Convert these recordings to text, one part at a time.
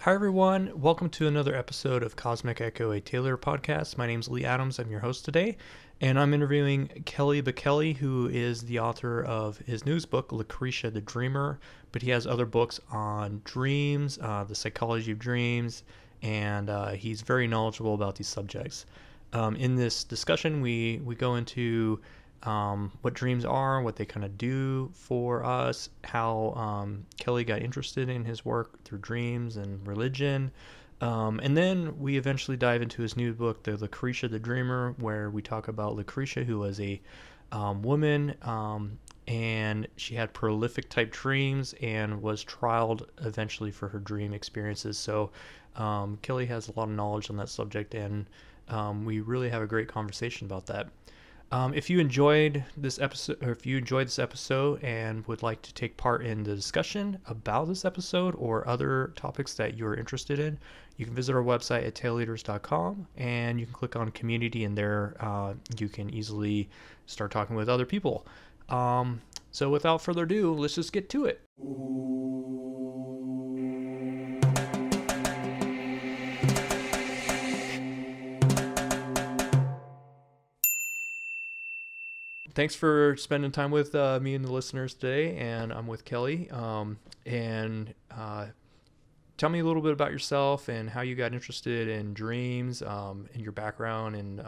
Hi, everyone. Welcome to another episode of Cosmic Echo, a Taylor podcast. My name is Lee Adams. I'm your host today, and I'm interviewing Kelly Bulkeley, who is the author of his newest book, Lucrecia the Dreamer, but he has other books on dreams, the psychology of dreams, and he's very knowledgeable about these subjects. In this discussion, we go into what dreams are, what they kind of do for us, how Kelly got interested in his work through dreams and religion. And then we eventually dive into his new book, The Lucrecia the Dreamer, where we talk about Lucrecia, who was a woman, and she had prolific type dreams and was trialed eventually for her dream experiences. So Kelly has a lot of knowledge on that subject, and we really have a great conversation about that. If you enjoyed this episode, or if you enjoyed this episode and would like to take part in the discussion about this episode or other topics that you're interested in, you can visit our website at tailleaders.com, and you can click on community, and there you can easily start talking with other people. So without further ado, let's just get to it. Thanks for spending time with me and the listeners today, and I'm with Kelly. And tell me a little bit about yourself and how you got interested in dreams, and your background and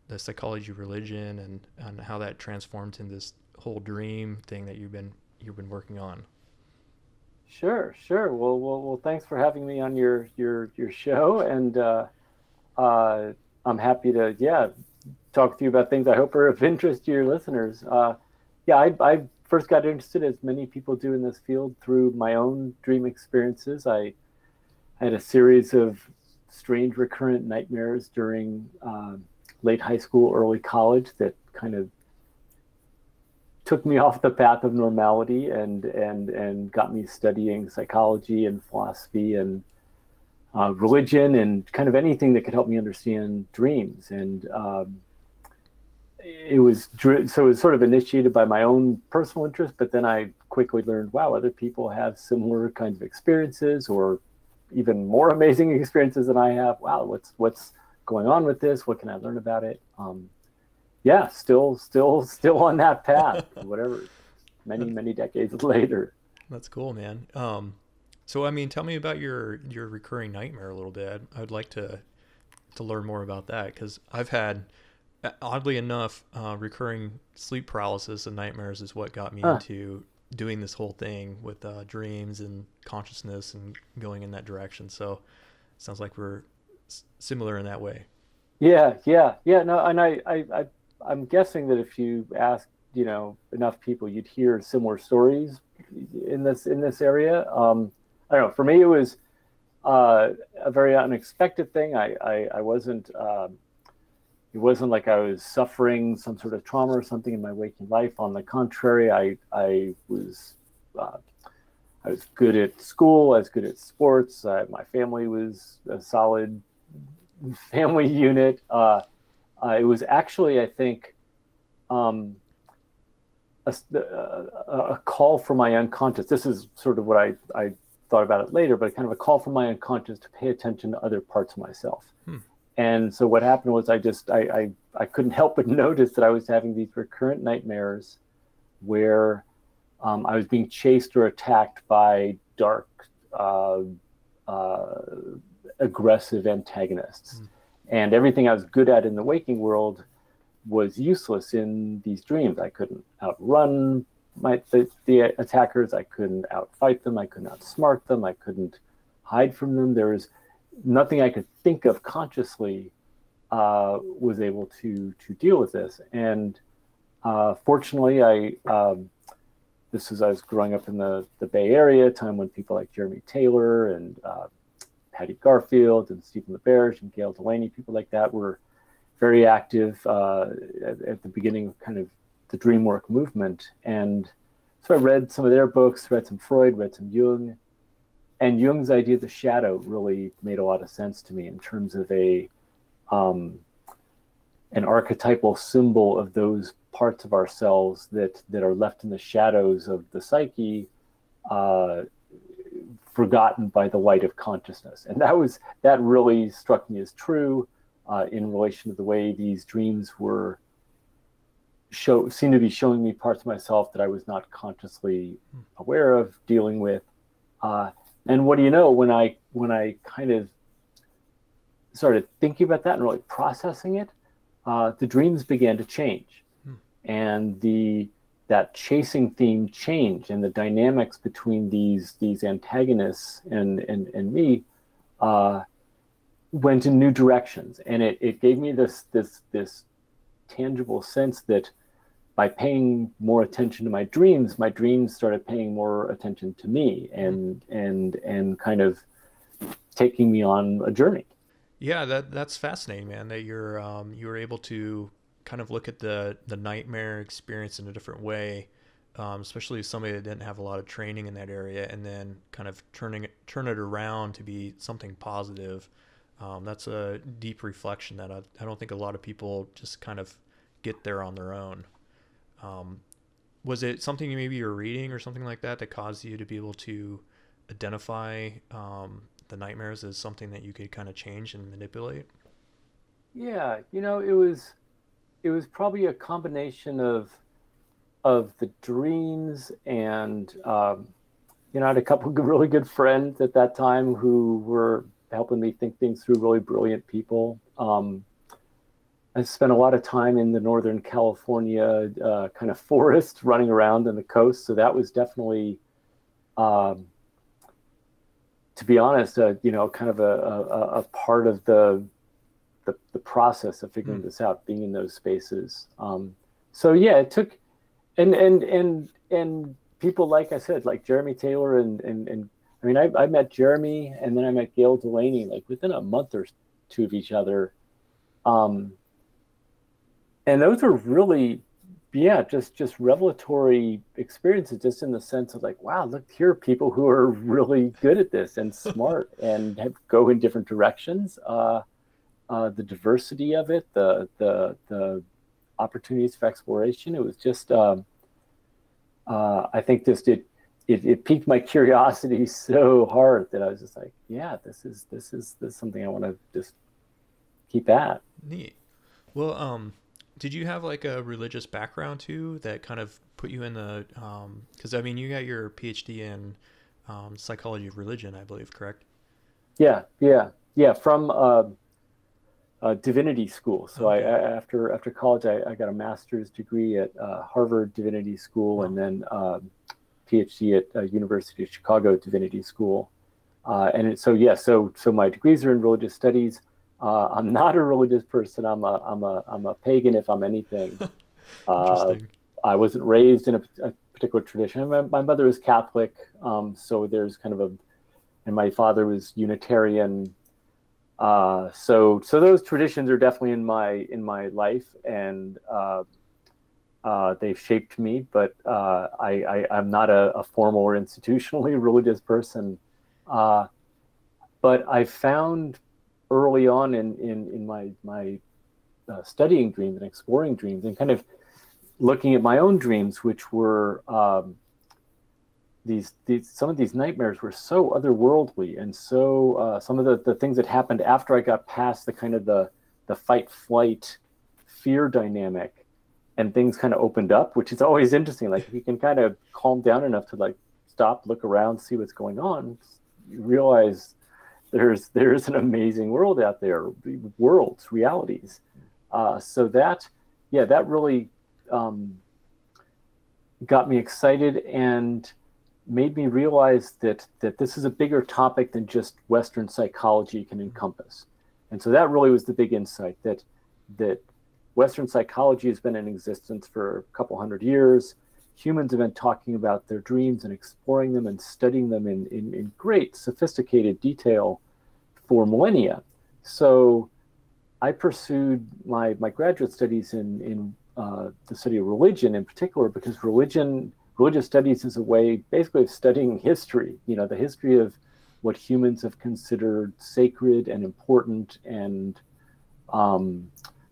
the psychology of religion, and how that transformed into this whole dream thing that you've been working on. Sure. Well, thanks for having me on your show, and I'm happy to talk to you about things I hope are of interest to your listeners. I first got interested, as many people do in this field, through my own dream experiences. I had a series of strange recurrent nightmares during late high school, early college that kind of took me off the path of normality and got me studying psychology and philosophy and religion and kind of anything that could help me understand dreams. And it was sort of initiated by my own personal interest, but then I quickly learned, wow, other people have similar kinds of experiences, or even more amazing experiences than I have. Wow, what's going on with this? What can I learn about it? Still on that path, whatever, many decades later. That's cool, man. So I mean, tell me about your recurring nightmare a little bit. I would like to learn more about that, because I've had, oddly enough, recurring sleep paralysis and nightmares is what got me into doing this whole thing with dreams and consciousness and going in that direction. So it sounds like we're similar in that way. Yeah. No, and I'm guessing that if you ask, enough people, you'd hear similar stories in this area. I don't know. For me, it was a very unexpected thing. I wasn't. It wasn't like I was suffering some sort of trauma or something in my waking life. On the contrary, I was good at school. I was good at sports. My family was a solid family unit. It was actually, I think, a call from my unconscious. This is sort of what I thought about it later, but kind of a call from my unconscious to pay attention to other parts of myself. And so what happened was I couldn't help but notice that I was having these recurrent nightmares where I was being chased or attacked by dark, aggressive antagonists. And everything I was good at in the waking world was useless in these dreams. I couldn't outrun the attackers. I couldn't outfight them. I couldn't outsmart them. I couldn't hide from them. There was nothing I could think of consciously was able to deal with this. And fortunately, I was growing up in the Bay Area, a time when people like Jeremy Taylor and Patty Garfield and Stephen LaBerge and Gail Delaney, people like that, were very active at the beginning of kind of the dream work movement. And so I read some of their books, read some Freud, read some Jung. And Jung's idea of the shadow really made a lot of sense to me in terms of an archetypal symbol of those parts of ourselves that are left in the shadows of the psyche forgotten by the light of consciousness. And that really struck me as true in relation to the way these dreams were seemed to be showing me parts of myself that I was not consciously aware of dealing with. And what do you know, when I kind of started thinking about that and really processing it, the dreams began to change. And that chasing theme changed, and the dynamics between these antagonists and me went in new directions. And it gave me this tangible sense that by paying more attention to my dreams started paying more attention to me, and kind of taking me on a journey. Yeah, that's fascinating, man, that you were able to kind of look at the nightmare experience in a different way, especially as somebody that didn't have a lot of training in that area, and then kind of turn it around to be something positive. That's a deep reflection that I don't think a lot of people just kind of get there on their own. Was it something maybe you're reading or something like that that caused you to be able to identify the nightmares as something that you could kind of change and manipulate? Yeah, it was probably a combination of the dreams, and I had a couple of really good friends at that time who were helping me think things through, really brilliant people. I spent a lot of time in the Northern California kind of forest, running around on the coast. So that was definitely, to be honest, kind of a part of the process of figuring this out, being in those spaces. So yeah, it took, and people, like I said, like Jeremy Taylor and I mean, I met Jeremy, and then I met Gail Delaney, like within a month or two of each other. And those are really, just revelatory experiences, just in the sense of like, wow, look, here are people who are really good at this and smart and go in different directions. The diversity of it, the opportunities for exploration. It was just, I think it piqued my curiosity so hard that I was just like, yeah, this is something I want to just keep at. Neat. Well, did you have like a religious background too that kind of put you in the, because I mean, you got your PhD in psychology of religion, I believe, correct? Yeah, from divinity school. So Okay. after college, I got a master's degree at Harvard Divinity School, and then PhD at University of Chicago Divinity School. So my degrees are in religious studies. I'm not a religious person. I'm a pagan, if I'm anything. Interesting. I wasn't raised in a particular tradition. My mother was Catholic, so there's kind of and my father was Unitarian. So those traditions are definitely in my life, and they've shaped me. But I'm not a formal or institutionally religious person. But I found early on in my studying dreams and exploring dreams, and kind of looking at my own dreams, which were some of these nightmares were so otherworldly, and so some of the things that happened after I got past the kind of the fight flight fear dynamic, and things kind of opened up, which is always interesting. Like if you can kind of calm down enough to like stop, look around, see what's going on, you realize there's an amazing world out there, worlds, realities. So that really got me excited and made me realize that this is a bigger topic than just Western psychology can encompass. And so that really was the big insight, that Western psychology has been in existence for a couple hundred years. Humans have been talking about their dreams and exploring them and studying them in great sophisticated detail for millennia. So I pursued my graduate studies in the study of religion in particular, because religious studies is a way basically of studying history, the history of what humans have considered sacred and important and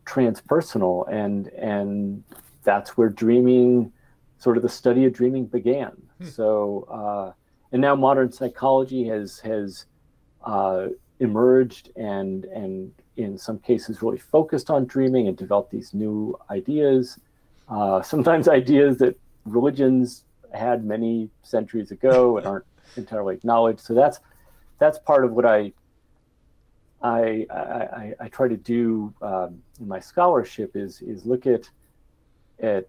transpersonal. And that's where dreaming, sort of the study of dreaming, began. So And now modern psychology has emerged and in some cases really focused on dreaming and developed these new ideas, sometimes ideas that religions had many centuries ago and aren't entirely acknowledged. So that's part of what I try to do in my scholarship is look at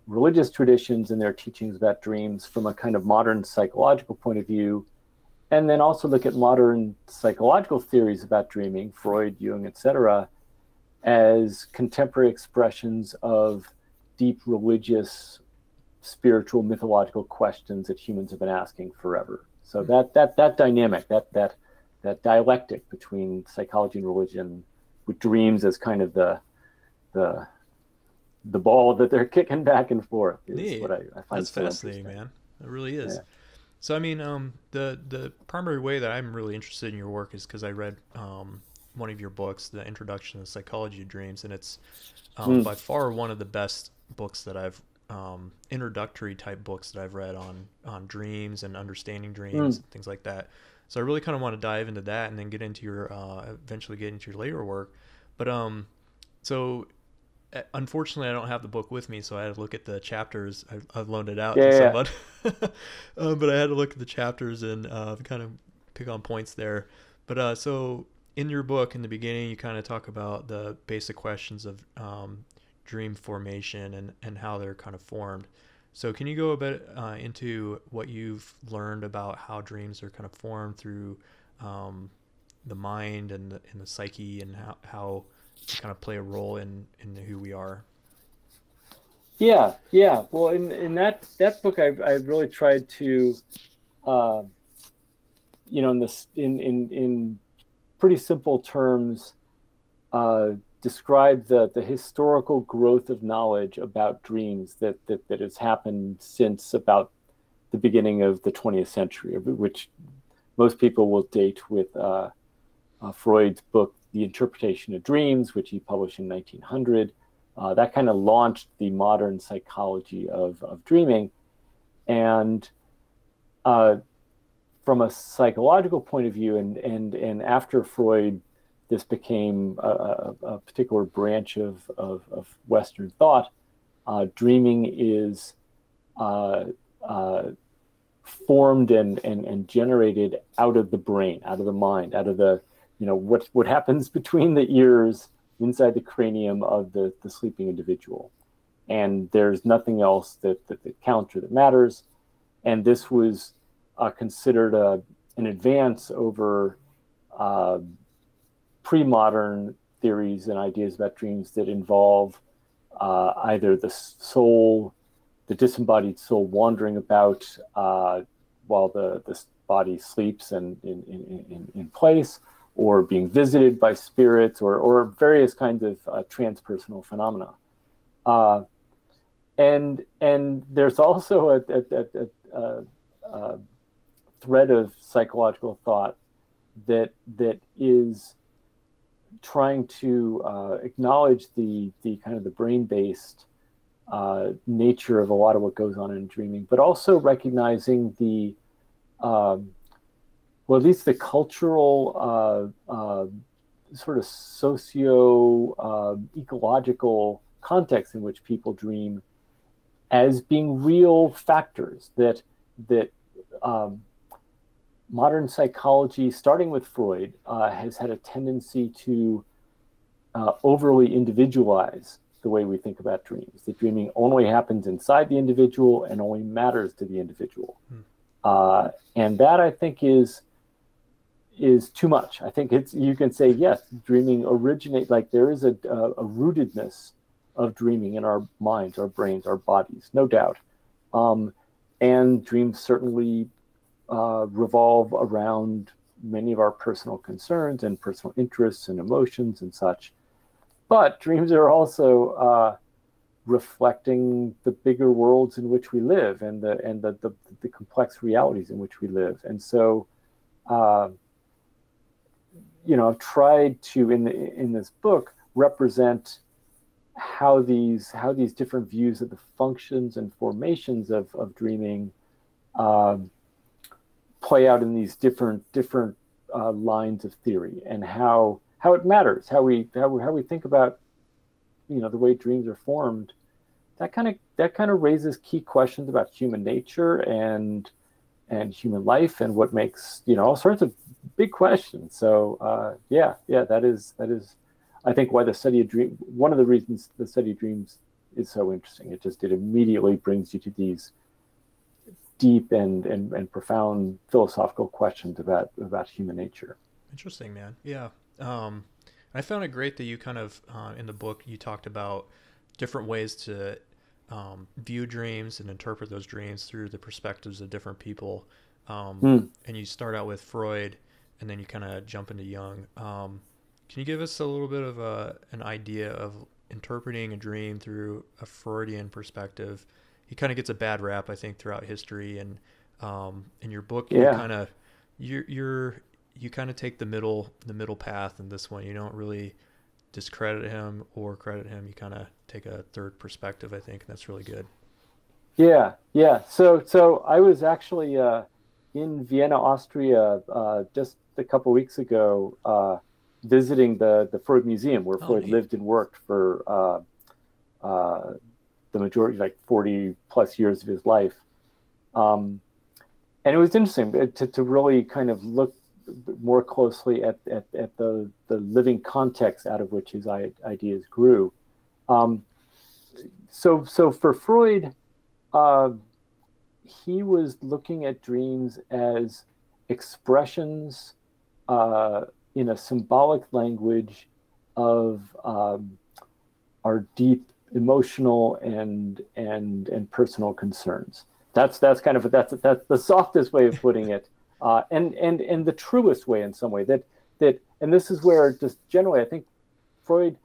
religious traditions and their teachings about dreams from a kind of modern psychological point of view, and then also look at modern psychological theories about dreaming, Freud, Jung, etc., as contemporary expressions of deep religious, spiritual, mythological questions that humans have been asking forever. So that dynamic, that dialectic between psychology and religion, with dreams as kind of the ball that they're kicking back and forth, is Neat. what I find. That's so fascinating, man. It really is. Yeah. So I mean, the primary way that I'm really interested in your work is because I read one of your books, The Introduction to the Psychology of Dreams, and it's by far one of the best books that I've introductory type books that I've read on dreams and understanding dreams and things like that. So I really kind of want to dive into that and then get into your eventually get into your later work. But so unfortunately I don't have the book with me, so I had to look at the chapters. I've loaned it out to somebody. But I had to look at the chapters and kind of pick on points there. But so in your book, in the beginning, you kind of talk about the basic questions of dream formation and how they're kind of formed. So can you go a bit into what you've learned about how dreams are kind of formed through the mind and the psyche, and how they kind of play a role in who we are? Yeah. Well, in that book, I really tried to, in pretty simple terms, describe the historical growth of knowledge about dreams that has happened since about the beginning of the 20th century, which most people will date with Freud's book, The Interpretation of Dreams, which he published in 1900. That kind of launched the modern psychology of dreaming. And from a psychological point of view, and after Freud, this became a particular branch of Western thought. Dreaming is formed and generated out of the brain, out of the mind, out of the, what happens between the ears inside the cranium of the sleeping individual. And there's nothing else that counts or that matters. And this was considered an advance over pre-modern theories and ideas about dreams that involve either the soul, the disembodied soul, wandering about while the body sleeps and in place, or being visited by spirits, or various kinds of transpersonal phenomena. And there's also a thread of psychological thought that is trying to acknowledge the kind of the brain-based nature of a lot of what goes on in dreaming, but also recognizing the at least the cultural sort of socio-ecological context in which people dream as being real factors that modern psychology, starting with Freud, has had a tendency to overly individualize the way we think about dreams. That dreaming only happens inside the individual and only matters to the individual. And that, I think, is too much. I think you can say, yes, dreaming originates, like there is a rootedness of dreaming in our minds, our brains, our bodies, no doubt. And dreams certainly revolve around many of our personal concerns and personal interests and emotions and such. But dreams are also reflecting the bigger worlds in which we live and the complex realities in which we live. And so, I've tried to in this book represent how these different views of the functions and formations of dreaming play out in these different lines of theory, and how it matters, how we think about, the way dreams are formed. That kind of raises key questions about human nature and human life, and what makes, all sorts of big questions. So that is I think why the study of dream, one of the reasons the study of dreams is so interesting. It immediately brings you to these deep and profound philosophical questions about human nature. Interesting, man. Yeah. I found it great that you kind of, in the book, you talked about different ways to view dreams and interpret those dreams through the perspectives of different people. And you start out with Freud, and then you kind of jump into Jung. Can you give us a little bit of an idea of interpreting a dream through a Freudian perspective? He kind of gets a bad rap, I think, throughout history, and in your book, you kind of you kind of take the middle path in this one. You don't really discredit him or credit him. You kind of take a third perspective, I think, and that's really good. Yeah. So I was actually in Vienna, Austria, just a couple weeks ago, visiting the Freud Museum, where Freud lived and worked for the majority, like 40 plus years of his life. And it was interesting to really kind of look more closely at the living context out of which his ideas grew. So for Freud, he was looking at dreams as expressions in a symbolic language of our deep emotional and personal concerns. That's the softest way of putting it, and the truest way in some way. That and this is where, just generally, I think Freud,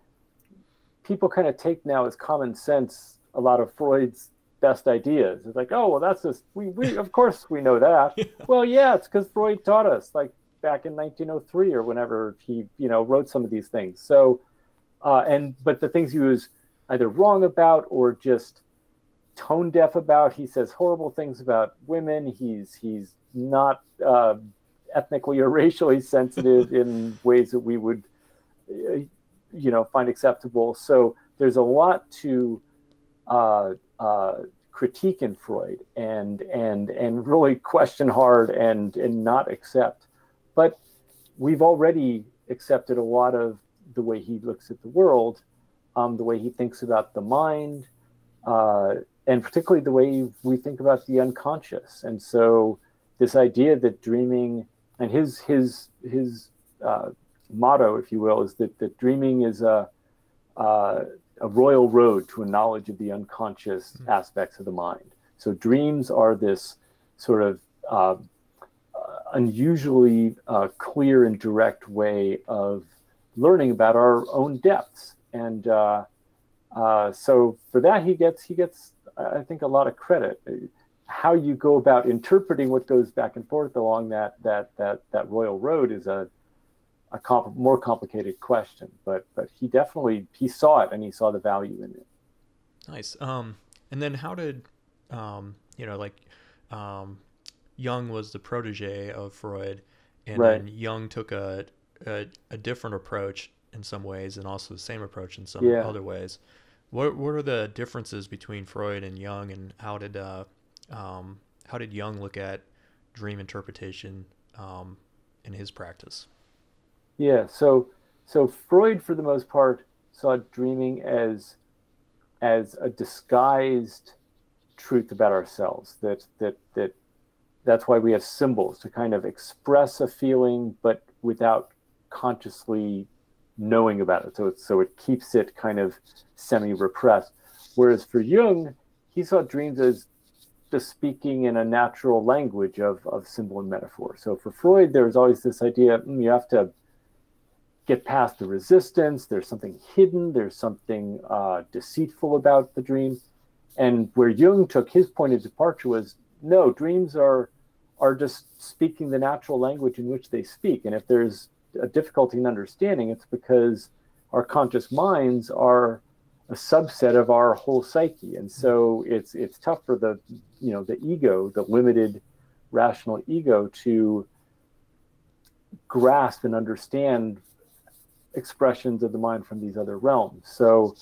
people kind of take now as common sense a lot of Freud's best ideas. It's like, oh well, that's just we of course we know that. Yeah. Well, yeah, it's because Freud taught us, like back in 1903 or whenever he wrote some of these things. So but the things he was either wrong about or just tone deaf about. He says horrible things about women. He's not ethnically or racially sensitive in ways that we would find acceptable. So there's a lot to critique in Freud and really question hard and not accept. But we've already accepted a lot of the way he looks at the world, the way he thinks about the mind, and particularly the way we think about the unconscious. And so this idea that dreaming, and his motto, if you will, is that dreaming is a royal road to a knowledge of the unconscious aspects of the mind. So dreams are this sort of unusually clear and direct way of learning about our own depths. And so for that, he gets, I think, a lot of credit. How you go about interpreting what goes back and forth along that royal road is a more complicated question. But he definitely saw it, and he saw the value in it. Nice. And then how did Jung was the protege of Freud, and then Jung took a different approach in some ways, and also the same approach in some other ways. What are the differences between Freud and Jung, and how did Jung look at dream interpretation in his practice? Yeah, so Freud, for the most part, saw dreaming as a disguised truth about ourselves. That's why we have symbols to kind of express a feeling, but without consciously knowing about it. So it keeps it kind of semi-repressed. Whereas for Jung, he saw dreams as just speaking in a natural language of symbol and metaphor. So for Freud, there was always this idea, you have to get past the resistance. There's something hidden. There's something deceitful about the dream. And where Jung took his point of departure was, no, dreams are just speaking the natural language in which they speak. And if there's a difficulty in understanding, it's because our conscious minds are a subset of our whole psyche. And so it's tough for the ego, the limited rational ego to grasp and understand expressions of the mind from these other realms. So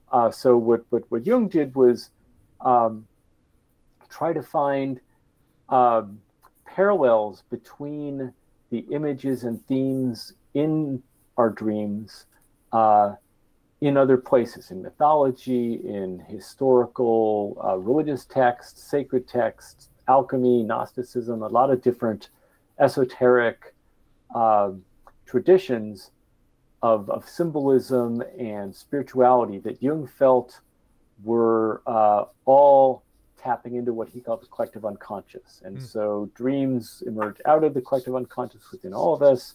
what Jung did was try to find parallels between the images and themes in our dreams in other places, in mythology, in historical, religious texts, sacred texts, alchemy, Gnosticism, a lot of different esoteric traditions of symbolism and spirituality that Jung felt were all tapping into what he called the collective unconscious. And so dreams emerge out of the collective unconscious within all of us.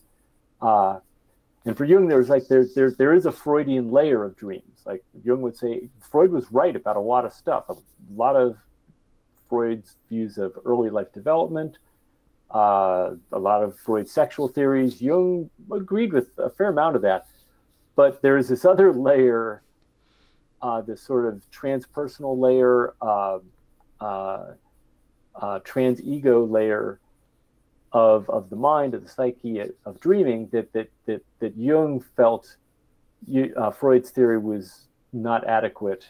And for Jung, there is a Freudian layer of dreams. Like Jung would say, Freud was right about a lot of stuff. A lot of Freud's views of early life development, a lot of Freud's sexual theories. Jung agreed with a fair amount of that. But there is this other layer, this sort of transpersonal layer, trans-ego layer of the mind, of the psyche, of dreaming that Jung felt Freud's theory was not adequate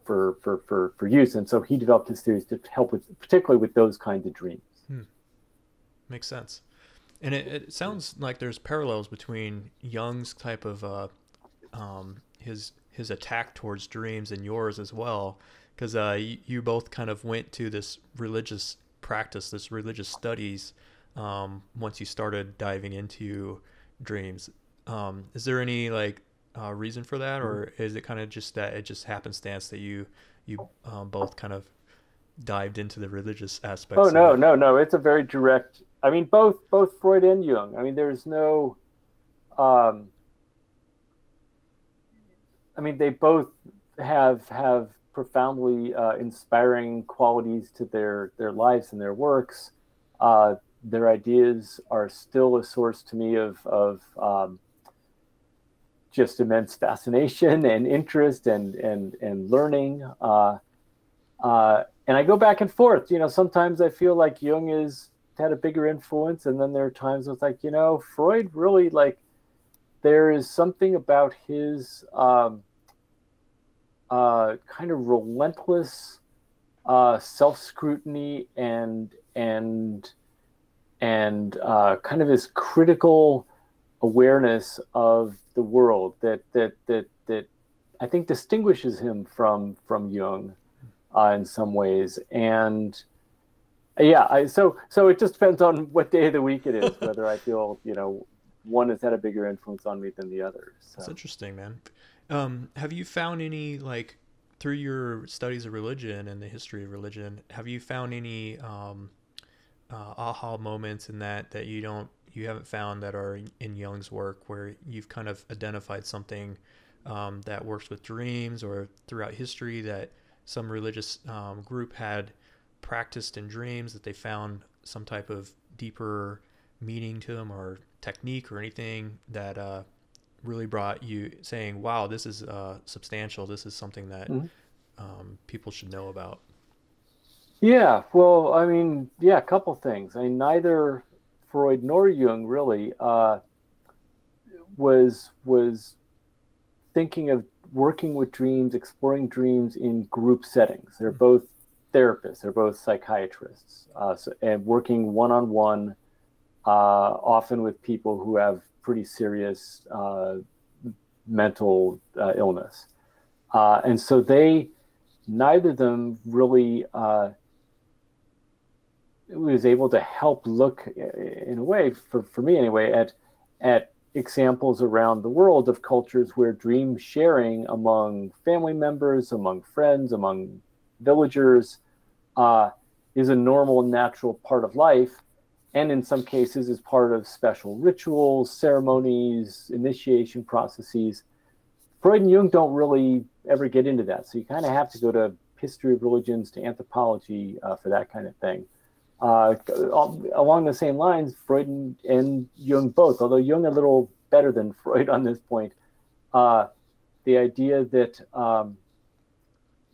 for use, and so he developed his theories to help with, particularly with those kinds of dreams. Makes sense. And it sounds like there's parallels between Jung's type of his attack towards dreams and yours as well, because you both kind of went to this religious practice, this religious studies, once you started diving into dreams. Is there any reason for that, or is it kind of just that it just happenstance that you both kind of dived into the religious aspects? Oh, no. It's a very direct. I mean, both Freud and Jung. I mean, there's no. I mean, they both have profoundly inspiring qualities to their lives and their works. Their ideas are still a source to me of just immense fascination and interest and learning. And I go back and forth. Sometimes I feel like Jung has had a bigger influence, and then there are times it's like, Freud really, there is something about his kind of relentless self-scrutiny and kind of his critical awareness of the world that I think distinguishes him from Jung in some ways. And so it just depends on what day of the week it is, whether I feel one has had a bigger influence on me than the other. So. That's interesting, man. Have you found any, through your studies of religion and the history of religion, have you found any aha moments in that you haven't found that are in Jung's work, where you've kind of identified something that works with dreams, or throughout history that some religious group had practiced in dreams, that they found some type of deeper meaning to them, or technique, or anything that really brought you saying, wow, this is substantial, this is something that people should know about? Yeah, well, I mean, a couple things. I mean, neither Freud nor Jung really was thinking of working with dreams, exploring dreams in group settings. They're both therapists, they're both psychiatrists, and working one-on-one, often with people who have pretty serious mental illness. And so neither of them really was able to help look, in a way, for me anyway, at examples around the world of cultures where dream sharing among family members, among friends, among villagers is a normal and natural part of life, and in some cases is part of special rituals, ceremonies, initiation processes. Freud and Jung don't really ever get into that, so you kind of have to go to history of religions, to anthropology for that kind of thing. Along the same lines, Freud and Jung both, although Jung a little better than Freud on this point, the idea that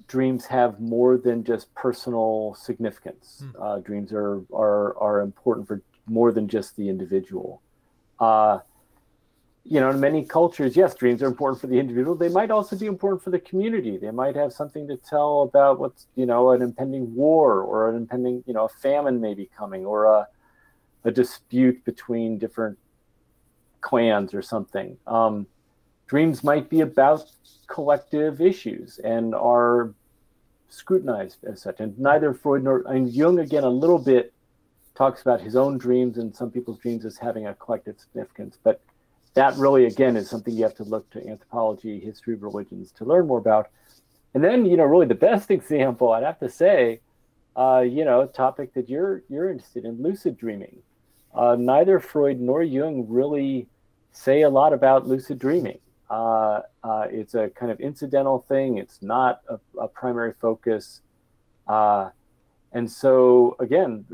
dreams have more than just personal significance. Dreams are important for more than just the individual. In many cultures, yes, dreams are important for the individual. They might also be important for the community. They might have something to tell about what's, an impending war, or an impending, a famine may be coming, or a dispute between different clans or something. Dreams might be about collective issues and are scrutinized as such. And neither Freud and Jung, again, a little bit talks about his own dreams and some people's dreams as having a collective significance. But that really, again, is something you have to look to anthropology, history of religions to learn more about. And then, really the best example, I'd have to say, a topic that you're interested in, lucid dreaming. Neither Freud nor Jung really say a lot about lucid dreaming. It's a kind of incidental thing. It's not a primary focus. And so, again,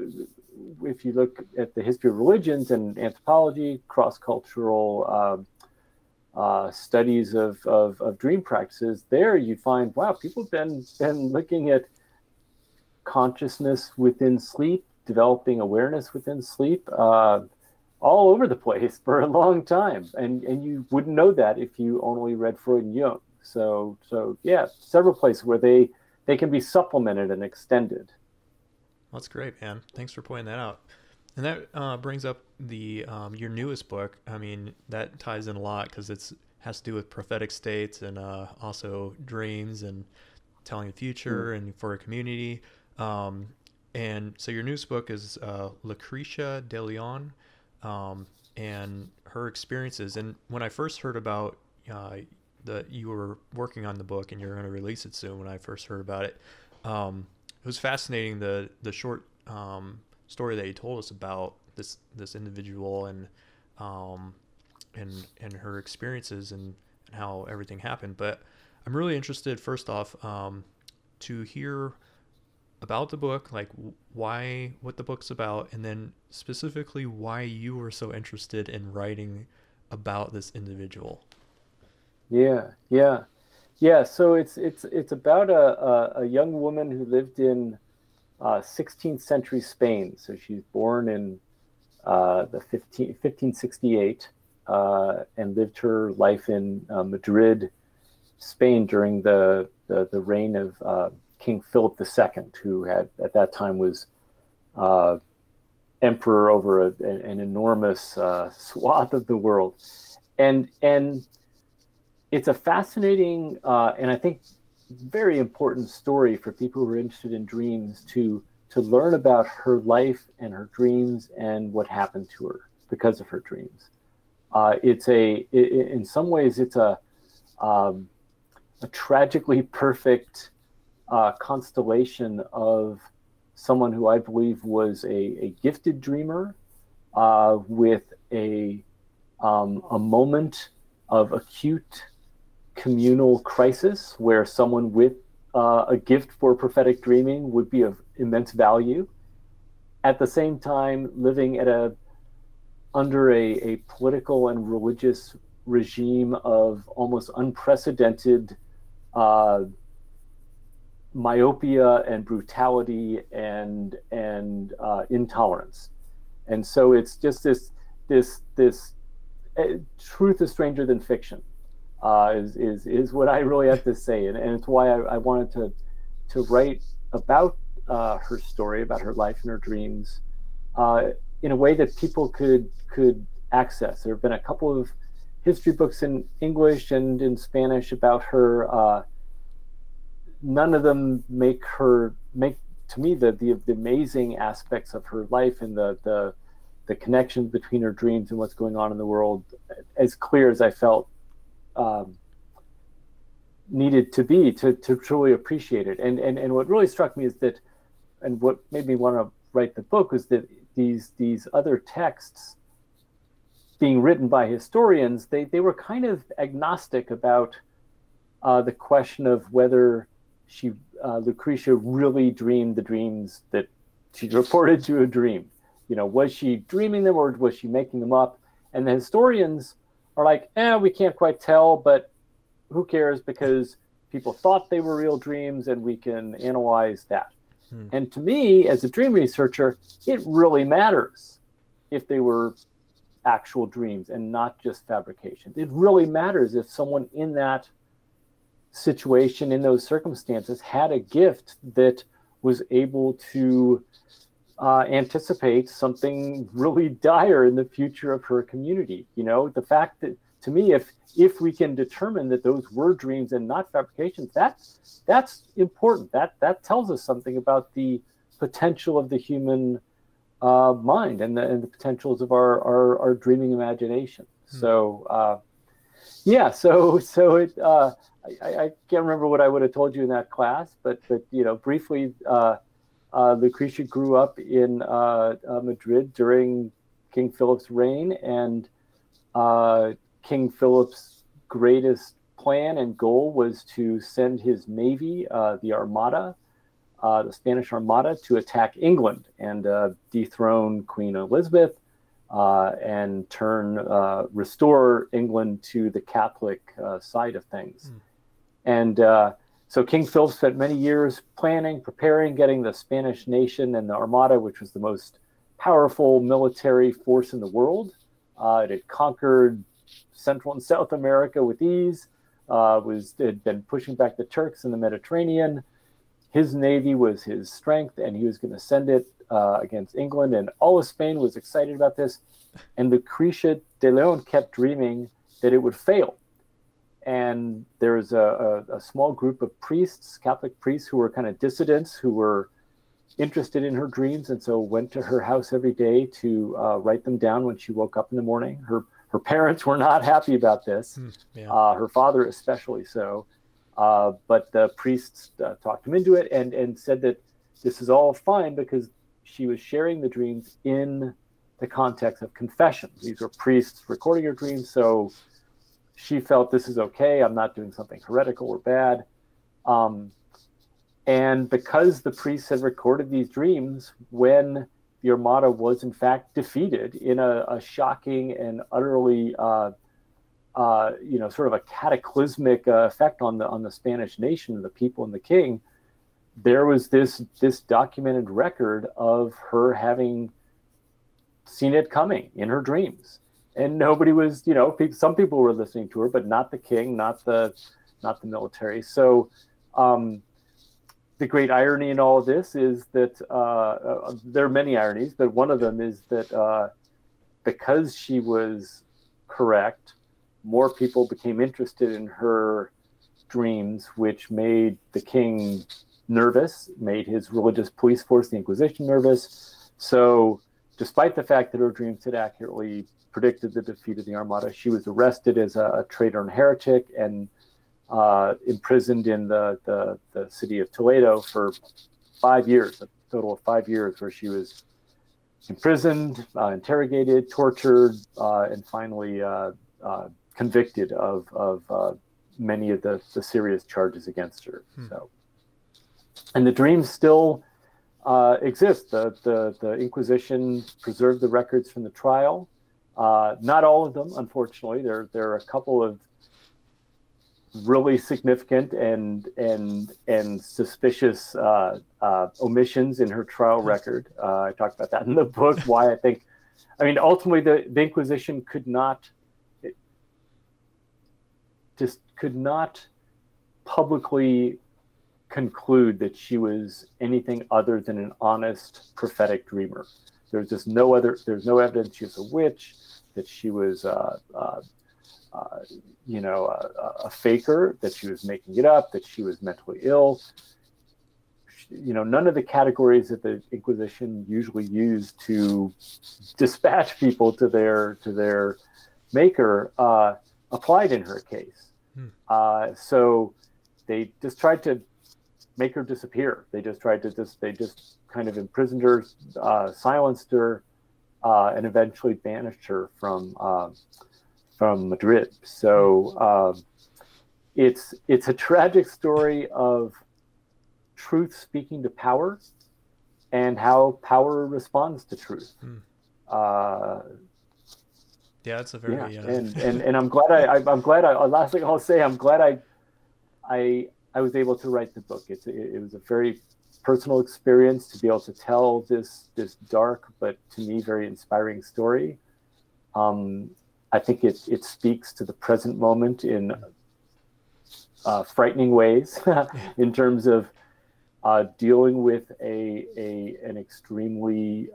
if you look at the history of religions and anthropology, cross-cultural studies of dream practices, there you find, wow, people have been looking at consciousness within sleep, developing awareness within sleep, all over the place for a long time. And you wouldn't know that if you only read Freud and Jung. So yeah, several places where they can be supplemented and extended. That's great, man. Thanks for pointing that out. And that brings up the your newest book. I mean, that ties in a lot because it has to do with prophetic states and also dreams and telling the future and for a community. And so your newest book is Lucrecia de Leon and her experiences. And when I first heard about that you were working on the book and you're going to release it soon, when I first heard about it, it was fascinating the short story that you told us about this individual and her experiences and how everything happened. But I'm really interested, first off, to hear about the book, like what the book's about, and then specifically why you were so interested in writing about this individual. Yeah. So it's about a young woman who lived in 16th century Spain. So she's born in 1568 and lived her life in Madrid, Spain during the reign of King Philip II, who at that time was emperor over an enormous swath of the world. And it's a fascinating and I think very important story for people who are interested in dreams to learn about her life and her dreams and what happened to her because of her dreams. In some ways, it's a tragically perfect constellation of someone who I believe was a gifted dreamer with a moment of acute communal crisis where someone with a gift for prophetic dreaming would be of immense value. At the same time, living under a political and religious regime of almost unprecedented myopia and brutality and intolerance. And so it's just this truth is stranger than fiction, is what I really have to say. And it's why I wanted to write about her story, about her life and her dreams, in a way that people could access. There have been a couple of history books in English and in Spanish about her. None of them make to me the amazing aspects of her life and the connection between her dreams and what's going on in the world as clear as I felt needed to be to truly appreciate it. And what really struck me is that, and what made me want to write the book, was that these other texts being written by historians, they were kind of agnostic about the question of whether Lucrecia really dreamed the dreams that she reported to a dream. Was she dreaming them or was she making them up? And the historians are like, we can't quite tell, but who cares, because people thought they were real dreams, and we can analyze that. And to me, as a dream researcher, it really matters if they were actual dreams and not just fabrications. It really matters if someone in that situation, in those circumstances, had a gift that was able to anticipate something really dire in the future of her community. You know, the fact that, to me, if we can determine that those were dreams and not fabrications, that's important. That tells us something about the potential of the human mind and the potentials of our dreaming imagination. So yeah, so it I can't remember what I would have told you in that class, but you know, briefly, Lucrecia grew up in Madrid during King Philip's reign, and King Philip's greatest plan and goal was to send his navy, the Armada, the Spanish Armada, to attack England and dethrone Queen Elizabeth and restore England to the Catholic side of things. And so King Philip spent many years planning, preparing, getting the Spanish nation and the Armada, which was the most powerful military force in the world. It had conquered Central and South America with ease, had been pushing back the Turks in the Mediterranean. His navy was his strength, and he was going to send it against England, and all of Spain was excited about this. And Lucrecia de Leon kept dreaming that it would fail. And there was a small group of priests, Catholic priests, who were kind of dissidents, who were interested in her dreams, and so went to her house every day to write them down when she woke up in the morning. Her parents were not happy about this, her father especially so, but the priests talked him into it and said that this is all fine because she was sharing the dreams in the context of confession. These were priests recording her dreams, so she felt this is okay. I'm not doing something heretical or bad. And because the priests had recorded these dreams, when the Armada was in fact defeated in a shocking and utterly, sort of a cataclysmic effect on the Spanish nation, the people and the king, there was this documented record of her having seen it coming in her dreams. And nobody was, some people were listening to her, but not the king, not the military. So the great irony in all of this is that there are many ironies, but one of them is that because she was correct, more people became interested in her dreams, which made the king nervous, made his religious police force, the Inquisition, nervous. So despite the fact that her dreams had accurately predicted the defeat of the Armada, she was arrested as a traitor and heretic and imprisoned in the city of Toledo for 5 years, a total of 5 years, where she was imprisoned, interrogated, tortured, and finally convicted of many of the serious charges against her. So, and the dreams still exist. The Inquisition preserved the records from the trial. Not all of them, unfortunately. There are a couple of really significant and suspicious omissions in her trial record. I talked about that in the book. Why I think, ultimately the Inquisition could not publicly conclude that she was anything other than an honest prophetic dreamer. There's no evidence she was a witch, that she was a faker, that she was making it up, that she was mentally ill. None of the categories that the Inquisition usually used to dispatch people to their maker applied in her case. So they just tried to make her disappear. They just kind of imprisoned her, silenced her, and eventually banished her from Madrid. So it's a tragic story of truth speaking to power and how power responds to truth. Yeah, it's a very and I'm glad last thing I'll say, I'm glad I was able to write the book. It was a very personal experience to be able to tell this dark but to me very inspiring story. I think it speaks to the present moment in frightening ways in terms of dealing with an extremely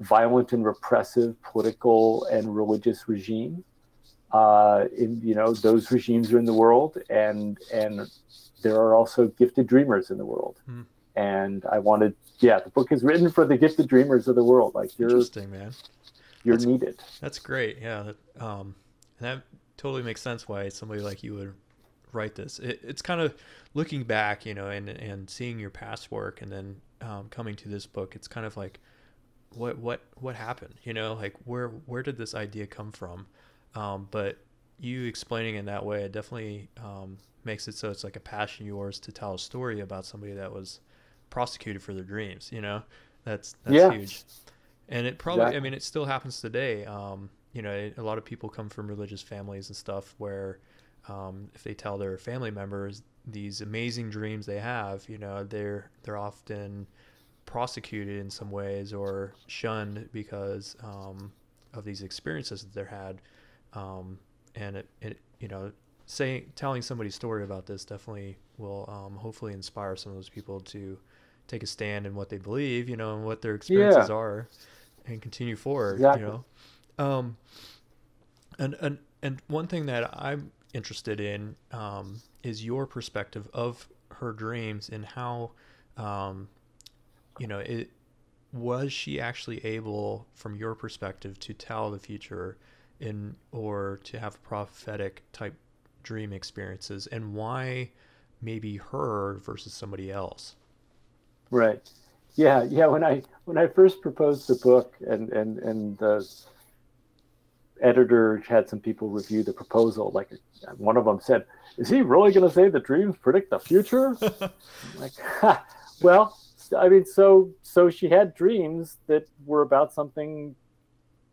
violent and repressive political and religious regime. Those regimes are in the world, and there are also gifted dreamers in the world. And the book is written for the gifted dreamers of the world. Like, interesting, man. You're needed. That's great. Yeah. That totally makes sense why somebody like you would write this. It's kind of looking back, and seeing your past work, and then coming to this book. It's kind of like, what happened? Like where did this idea come from? But you explaining in that way, it definitely makes it so it's like a passion of yours to tell a story about somebody that was prosecuted for their dreams. That's huge. And it probably, Exactly. it still happens today. A lot of people come from religious families and stuff where if they tell their family members these amazing dreams they have, they're often prosecuted in some ways or shunned because of these experiences that they're had. And telling somebody's story about this definitely will hopefully inspire some of those people to take a stand in what they believe, and what their experiences are, and continue forward. Exactly. And one thing that I'm interested in is your perspective of her dreams and how was she actually able, from your perspective, to tell the future or to have prophetic type dream experiences, and why maybe her versus somebody else? Right. Yeah. When I first proposed the book, and the editor had some people review the proposal, like one of them said, "Is he really going to say the dreams predict the future?" I'm like, well, so she had dreams that were about something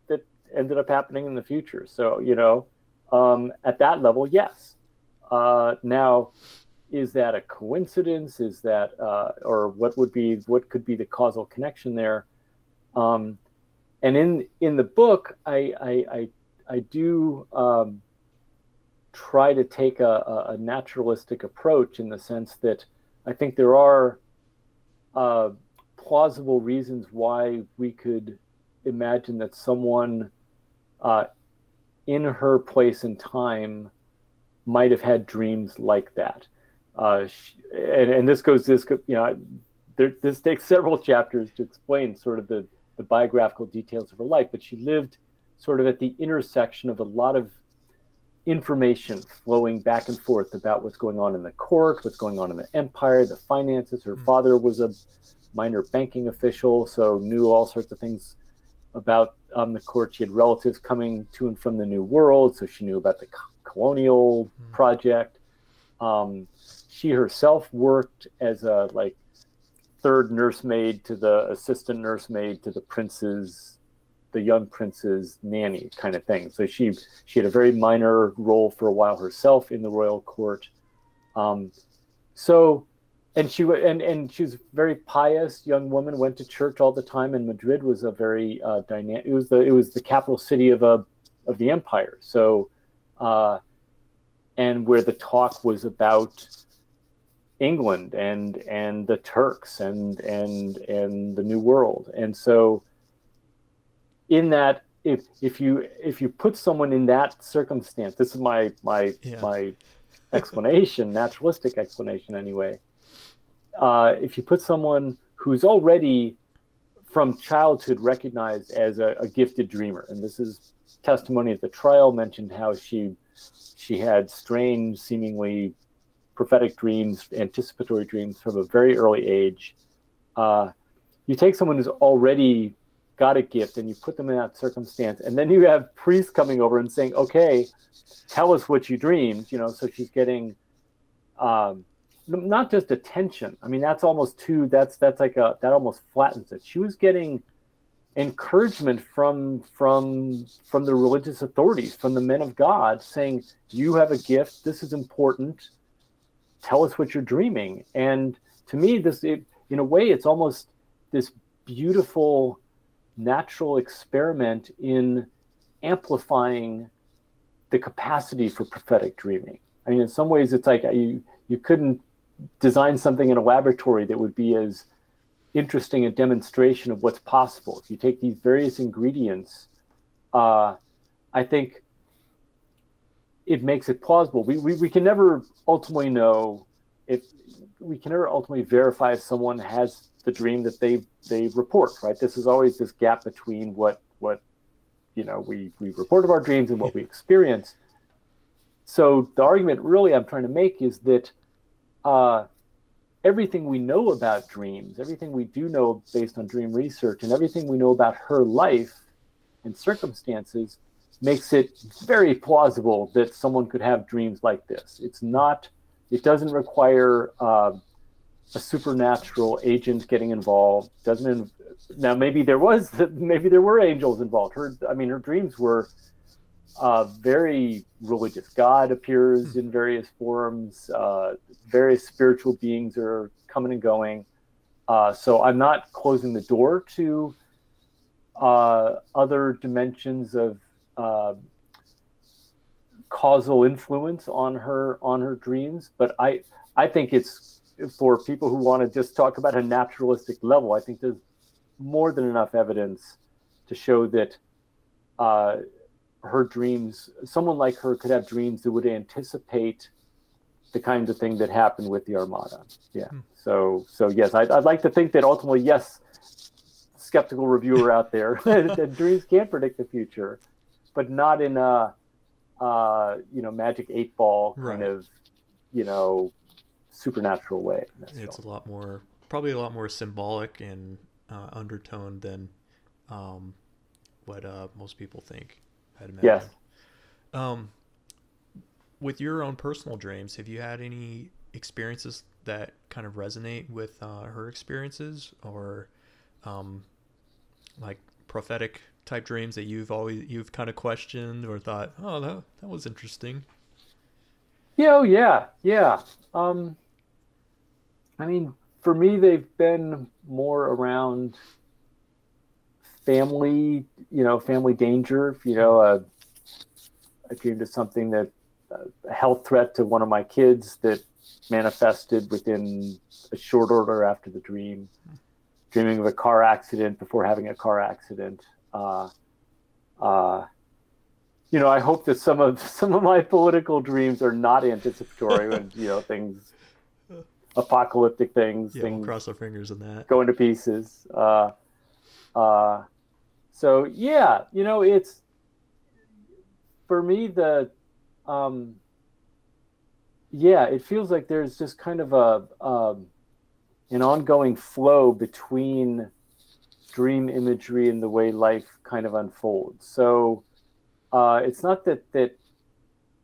that ended up happening in the future. So, at that level, yes. Now, is that a coincidence? Is that, or what could be the causal connection there? And in the book, I do try to take a naturalistic approach, in the sense that I think there are plausible reasons why we could imagine that someone in her place and time might have had dreams like that. And this takes several chapters to explain sort of the biographical details of her life, but she lived sort of at the intersection of a lot of information flowing back and forth about what's going on in the court, what's going on in the empire, the finances. Her father was a minor banking official, so knew all sorts of things about the court. She had relatives coming to and from the New World, so she knew about the colonial project. She herself worked as a third nursemaid to the assistant nursemaid to the young prince's nanny kind of thing. So she had a very minor role for a while herself in the royal court. And she was a very pious young woman, went to church all the time, and Madrid was a very dynamic. It was the capital city of the empire. So, and where the talk was about England and the Turks and the New World. And so, in that, if you put someone in that circumstance, this is my explanation, naturalistic explanation anyway. If you put someone who's already from childhood recognized as a gifted dreamer, and this is testimony at the trial, mentioned how she had strange, seemingly prophetic dreams, anticipatory dreams from a very early age. You take someone who's already got a gift and you put them in that circumstance, and then you have priests coming over and saying, "Okay, tell us what you dreamed." So she's getting not just attention. I mean, that's almost that almost flattens it. She was getting encouragement from the religious authorities, from the men of God, saying, "You have a gift. This is important. tell us what you're dreaming. And to me, in a way, it's almost this beautiful natural experiment in amplifying the capacity for prophetic dreaming. I mean, in some ways, it's like you couldn't design something in a laboratory that would be as interesting a demonstration of what's possible. If you take these various ingredients, I think it makes it plausible. We can never ultimately know if we can never ultimately verify if someone has the dream that they report, right? This is always this gap between what we report of our dreams and what we experience. So the argument really I'm trying to make is that everything we know about dreams, everything we do know based on dream research, and everything we know about her life and circumstances makes it very plausible that someone could have dreams like this. It doesn't require a supernatural agent getting involved. Now maybe there were angels involved. Her dreams were very religious. God appears in various forms. Various spiritual beings are coming and going. So I'm not closing the door to other dimensions of causal influence on her dreams. But I think it's, for people who want to just talk about a naturalistic level, I think there's more than enough evidence to show that her dreams, someone like her could have dreams that would anticipate the kinds of thing that happened with the Armada. Yeah. So yes, I'd like to think that ultimately, yes, skeptical reviewer out there, that dreams can predict the future, but not in a magic 8-ball kind of supernatural way. It's probably a lot more symbolic and undertone than what most people think, I'd imagine. Yes. With your own personal dreams, have you had any experiences that kind of resonate with her experiences, or like prophetic type dreams that you've kind of questioned or thought, oh, that was interesting? Yeah. For me, they've been more around family danger. I dreamed of something that a health threat to one of my kids that manifested within a short order after the dream. Dreaming of a car accident before having a car accident. I hope that some of my political dreams are not anticipatory and things, apocalyptic things. Yeah, we'll cross our fingers on that. Going to pieces. So yeah, it's, for me, it feels like there's just kind of an ongoing flow between dream imagery and the way life kind of unfolds. So it's not that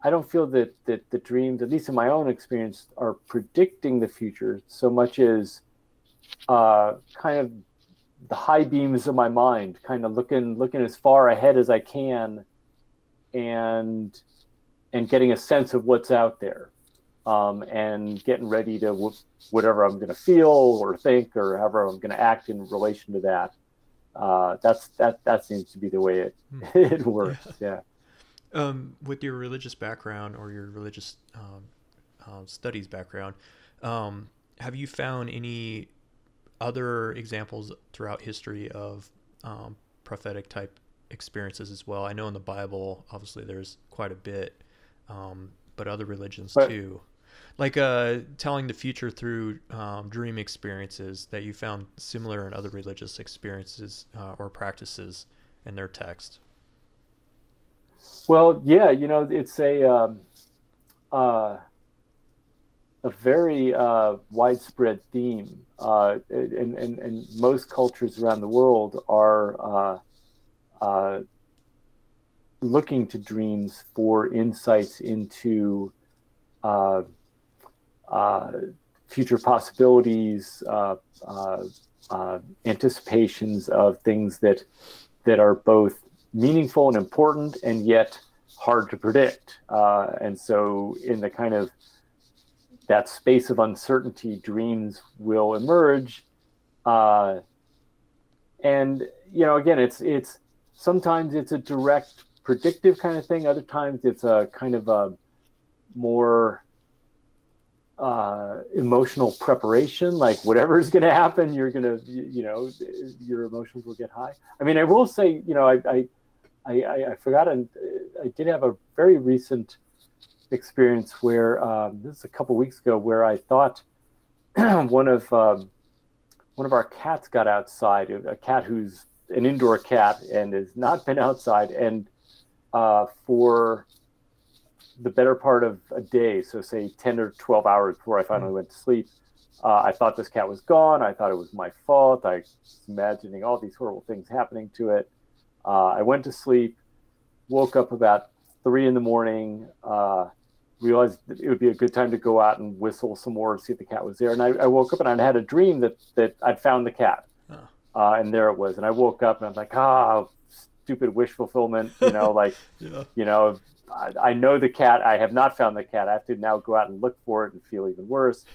I don't feel that the dreams, at least in my own experience, are predicting the future so much as kind of the high beams of my mind, kind of looking as far ahead as I can, and getting a sense of what's out there, and getting ready to whatever I'm going to feel or think or however I'm going to act in relation to that. That seems to be the way it works. Yeah. With your religious background or your religious studies background, have you found any other examples throughout history of prophetic type experiences as well? I know in the Bible, obviously, there's quite a bit, but other religions too. Like telling the future through dream experiences that you found similar in other religious experiences or practices in their text. Well, yeah, it's a very widespread theme, and most cultures around the world are looking to dreams for insights into future possibilities, anticipations of things that are both meaningful and important, and yet hard to predict. And so in the kind of that space of uncertainty, dreams will emerge. And, again, it's sometimes it's a direct predictive kind of thing. Other times it's a kind of a more emotional preparation, like whatever is going to happen, you're going to, your emotions will get high. I mean, I will say, I forgot, and I did have a very recent experience where this is a couple weeks ago, where I thought one of our cats got outside, a cat who's an indoor cat and has not been outside, and for the better part of a day, so say 10 or 12 hours before I finally went to sleep, I thought this cat was gone. I thought it was my fault. I was imagining all these horrible things happening to it. I went to sleep, woke up about 3 a.m, realized that it would be a good time to go out and whistle some more and see if the cat was there. And I woke up and I had a dream that I'd found the cat. And there it was. And I woke up and I was like, stupid wish fulfillment, like, Yeah. I know the cat. I have not found the cat. I have to now go out and look for it and feel even worse.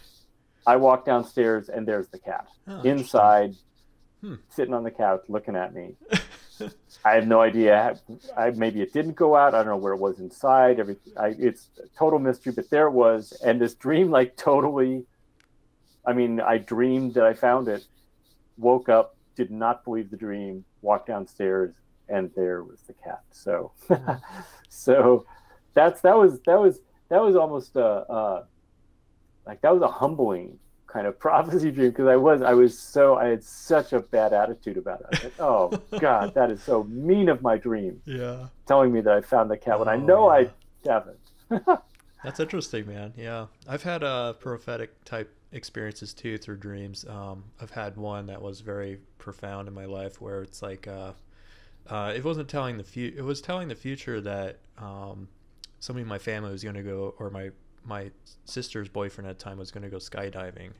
I walk downstairs and there's the cat inside, sitting on the couch looking at me. I have no idea. Maybe it didn't go out. I don't know where it was inside. It's a total mystery, but there it was. And this dream, like, totally, I mean, I dreamed that I found it, woke up, did not believe the dream, walked downstairs, and there was the cat. So, so that was almost that was a humbling kind of prophecy dream, because I had such a bad attitude about it. I was like, oh God, that is so mean of my dream. Yeah. Telling me that I found the cat when I know I haven't. That's interesting, man. Yeah. I've had prophetic type experiences too through dreams. I've had one that was very profound in my life, where it's like it wasn't telling the future. It was telling the future that somebody in my family was going to go, or my sister's boyfriend at the time was going to go skydiving,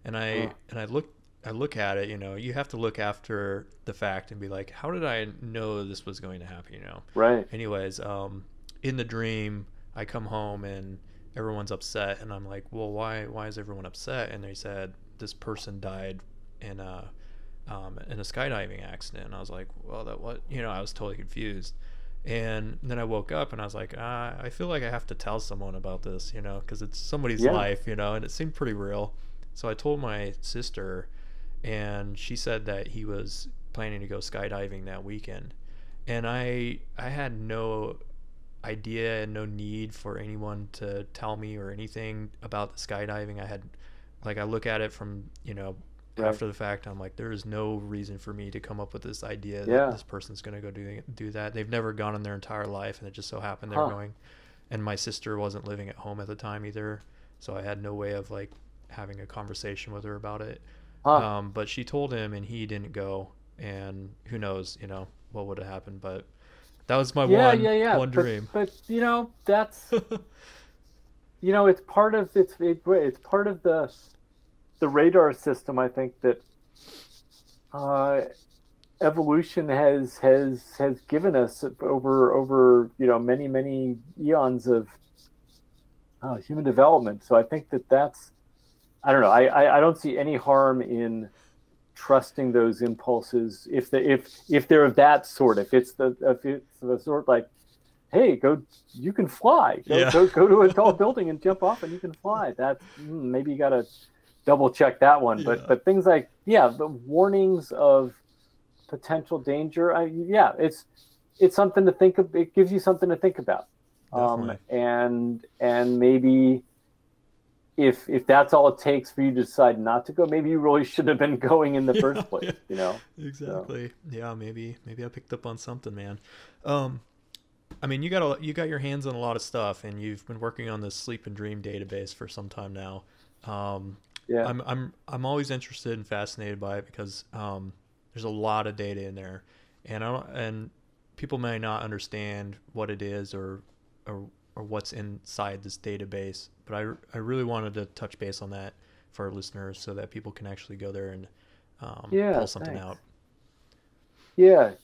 and I look at it. You have to look after the fact and be like, how did I know this was going to happen? Right. Anyways, in the dream, I come home and everyone's upset, and I'm like, well, why is everyone upset? And they said this person died in a skydiving accident. And I was like, well, that what? I was totally confused. And then I woke up and I was like, I feel like I have to tell someone about this, because it's somebody's life, and it seemed pretty real. So I told my sister, and she said that he was planning to go skydiving that weekend. And I had no idea and no need for anyone to tell me or anything about the skydiving. I look at it from, after the fact. I'm like, there is no reason for me to come up with this idea that this person's going to go do that. They've never gone in their entire life, and it just so happened they're going. And my sister wasn't living at home at the time either, so I had no way of like having a conversation with her about it. But she told him, and he didn't go, and who knows, what would have happened. But that was my one dream. But that's it's part of it's part of the radar system. I think that evolution has given us over many eons of human development. So I think that's, I don't know. I don't see any harm in trusting those impulses if they're of that sort. If it's the sort like, hey, you can fly. Go to a tall building and jump off, and you can fly. That maybe you gotta double check that one. But things like the warnings of potential danger. It's something to think of. It gives you something to think about. And maybe if that's all it takes for you to decide not to go, maybe you really should have been going in the first place. Exactly. So. Yeah, maybe I picked up on something, man. I mean, you got your hands on a lot of stuff, and you've been working on this sleep and dream database for some time now. I'm always interested and fascinated by it, because there's a lot of data in there, and people may not understand what it is or what's inside this database. But I really wanted to touch base on that for our listeners, so that people can actually go there and pull something out. So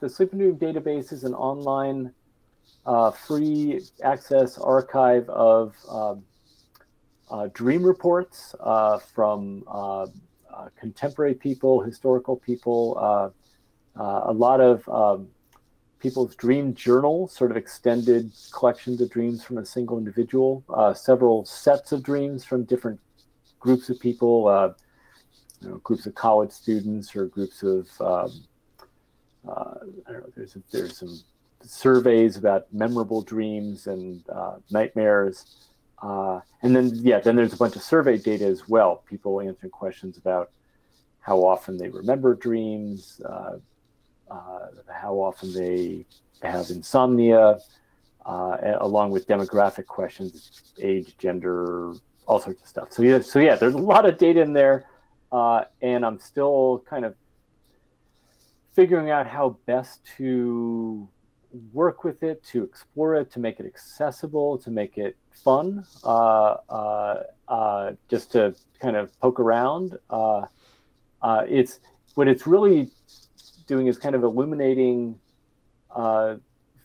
the Sleep and Dream database is an online free access archive of dream reports from contemporary people, historical people, a lot of people's dream journals, sort of extended collections of dreams from a single individual, several sets of dreams from different groups of people, groups of college students or groups of, I don't know, there's some surveys about memorable dreams and nightmares. And then there's a bunch of survey data as well, people answering questions about how often they remember dreams, how often they have insomnia, along with demographic questions, age, gender, all sorts of stuff. So yeah, there's a lot of data in there, and I'm still kind of figuring out how best to work with it, to explore it, to make it accessible, to make it fun, just to kind of poke around. It's what it's really doing is kind of illuminating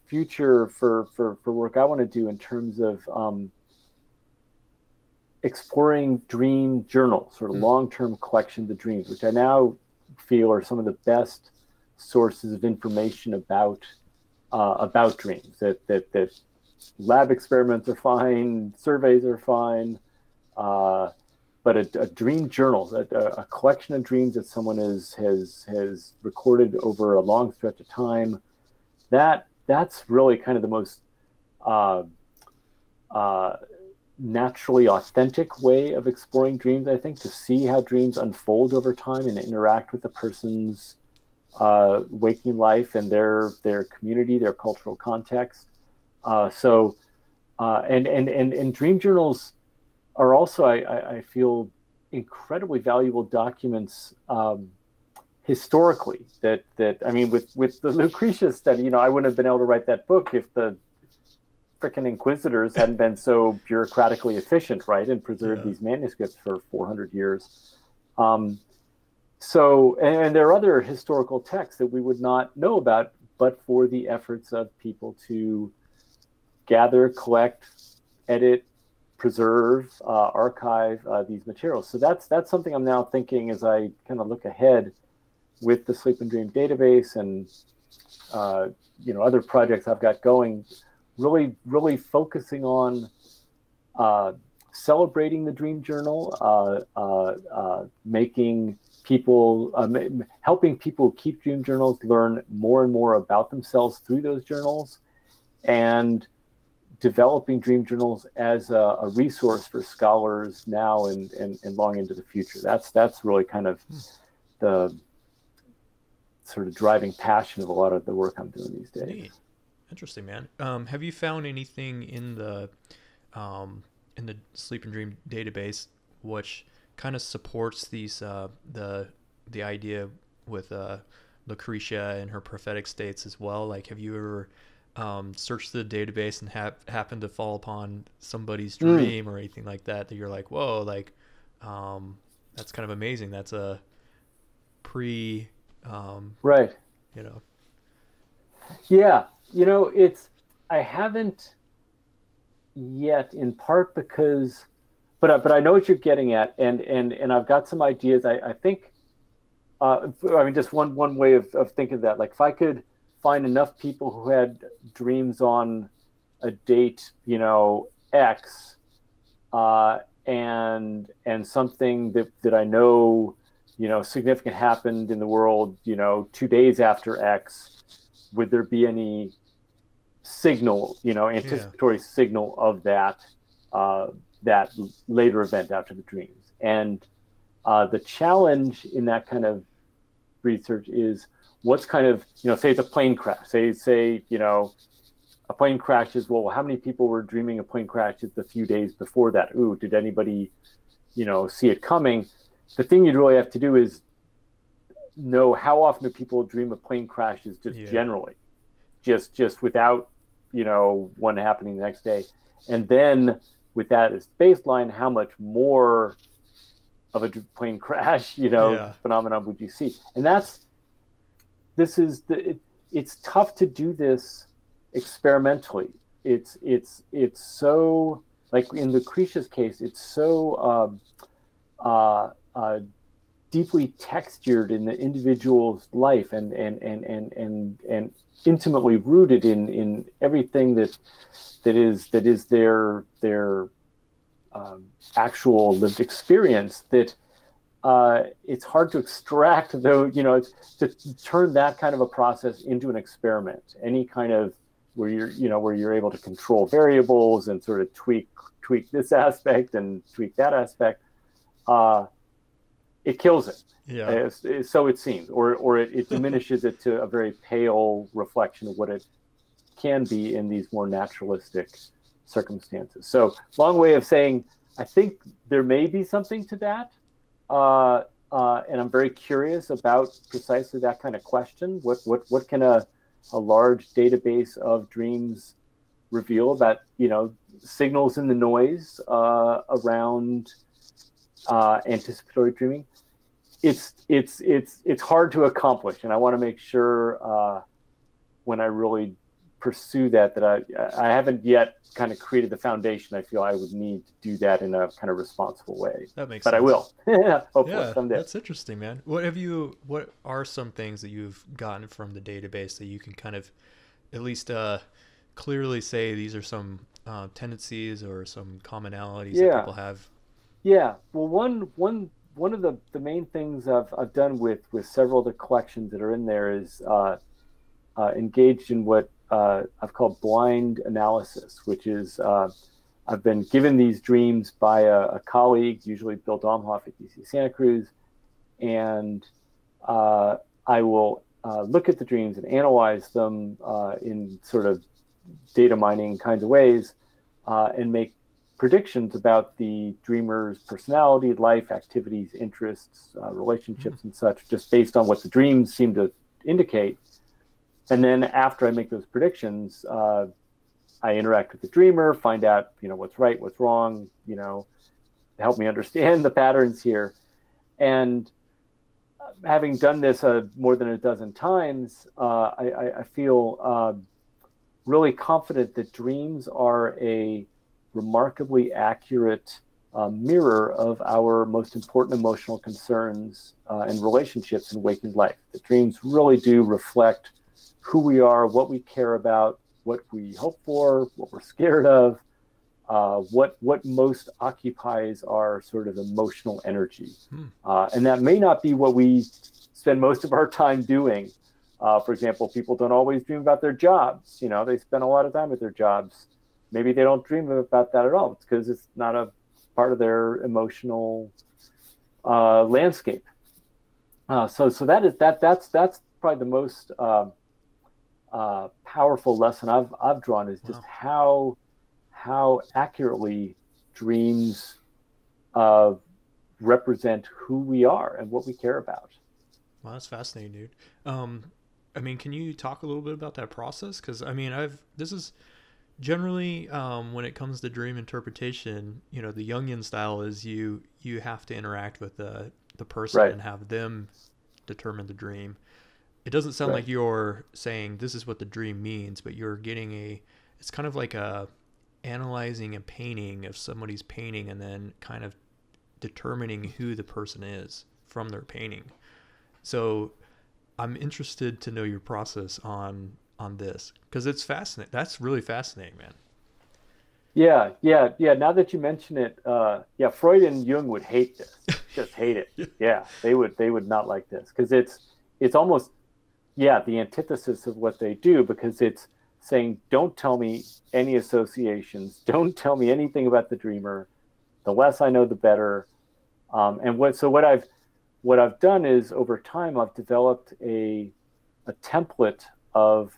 future for work I want to do in terms of exploring dream journals, sort of long-term collections of dreams, which I now feel are some of the best sources of information about dreams. That lab experiments are fine, surveys are fine, but a dream journal, a collection of dreams that someone has recorded over a long stretch of time, that's really kind of the most naturally authentic way of exploring dreams, I think, to see how dreams unfold over time and interact with the person's waking life and their community, their cultural context. And dream journals are also, I feel, incredibly valuable documents historically. That I mean, with the Lucrecia study, I wouldn't have been able to write that book if the frickin' inquisitors hadn't been so bureaucratically efficient, right, and preserved these manuscripts for 400 years. So, and there are other historical texts that we would not know about, but for the efforts of people to gather, collect, edit, preserve, archive these materials. So that's something I'm now thinking as I kind of look ahead with the Sleep and Dream database and other projects I've got going, really focusing on celebrating the dream journal, making people, helping people keep dream journals, learn more and more about themselves through those journals, and developing dream journals as a resource for scholars now and long into the future. That's really kind of the sort of driving passion of a lot of the work I'm doing these days. Neat. Interesting, man. Have you found anything in the Sleep and Dream database which kind of supports these the idea with Lucrecia and her prophetic states as well? Like, have you ever searched the database and happened to fall upon somebody's dream or anything like that you're like, whoa, like that's kind of amazing? That's a pre right. Yeah. I haven't yet, in part because, but I know what you're getting at, and I've got some ideas. I think, just one way of thinking of that, like if I could find enough people who had dreams on a date, X, and something that I know, significant happened in the world, 2 days after X, would there be any signal, anticipatory signal of that later event after the dreams? And the challenge in that kind of research is what's kind of, say it's a plane crash, say a plane crashes. Well, how many people were dreaming a plane crash just a few days before that? Ooh, did anybody, see it coming? The thing you'd really have to do is know how often do people dream of plane crashes just generally, just without, one happening the next day. And then with that as baseline, how much more of a plane crash, phenomenon would you see? And it's tough to do this experimentally. It's so like in Lucrecia's case, it's so deeply textured in the individual's life and intimately rooted in everything that is their actual lived experience, that it's hard to extract, though, to turn that kind of a process into an experiment. Any kind of where you're able to control variables and sort of tweak this aspect and tweak that aspect, it kills it. Yeah. So it seems, or it diminishes it to a very pale reflection of what it can be in these more naturalistic circumstances. So long way of saying, I think there may be something to that. And I'm very curious about precisely that kind of question. What can a large database of dreams reveal about, signals in the noise around anticipatory dreaming? It's hard to accomplish, and I want to make sure when I really pursue that I haven't yet kind of created the foundation I feel I would need to do that in a kind of responsible way. That makes but sense. I will. Hopefully Yeah, someday. that's interesting, man. What are some things that you've gotten from the database that you can kind of at least clearly say these are some tendencies or some commonalities that people have? Yeah. Well, one of the main things I've done with several of the collections that are in there is engaged in what I've called blind analysis, which is I've been given these dreams by a colleague, usually Bill Domhoff at UC Santa Cruz, and I will look at the dreams and analyze them in sort of data mining kinds of ways, and make predictions about the dreamer's personality, life, activities, interests, relationships, and such, just based on what the dreams seem to indicate. And then after I make those predictions, I interact with the dreamer, find out, what's right, what's wrong, help me understand the patterns here. And having done this more than a dozen times, I feel really confident that dreams are a remarkably accurate mirror of our most important emotional concerns and relationships in waking life. The dreams really do reflect who we are, what we care about, what we hope for, what we're scared of, what most occupies our sort of emotional energy. And that may not be what we spend most of our time doing. For example, people don't always dream about their jobs. They spend a lot of time at their jobs. Maybe they don't dream about that at all. It's because it's not a part of their emotional landscape. So that's probably the most powerful lesson I've drawn, is just how accurately dreams represent who we are and what we care about. Well, that's fascinating, dude. Can you talk a little bit about that process? Because this is generally when it comes to dream interpretation, the Jungian style is you have to interact with the person, right, and have them determine the dream. It doesn't sound, right, like you're saying this is what the dream means, but you're getting it's kind of like analyzing a painting of somebody's painting and then kind of determining who the person is from their painting. So I'm interested to know your process on this, because it's fascinating. That's really fascinating, man. Yeah. Now that you mention it, Freud and Jung would hate this. Just hate it. Yeah, they would not like this, because it's almost the antithesis of what they do, because it's saying, don't tell me any associations, don't tell me anything about the dreamer. The less I know, the better. And what I've done is, over time, I've developed a template of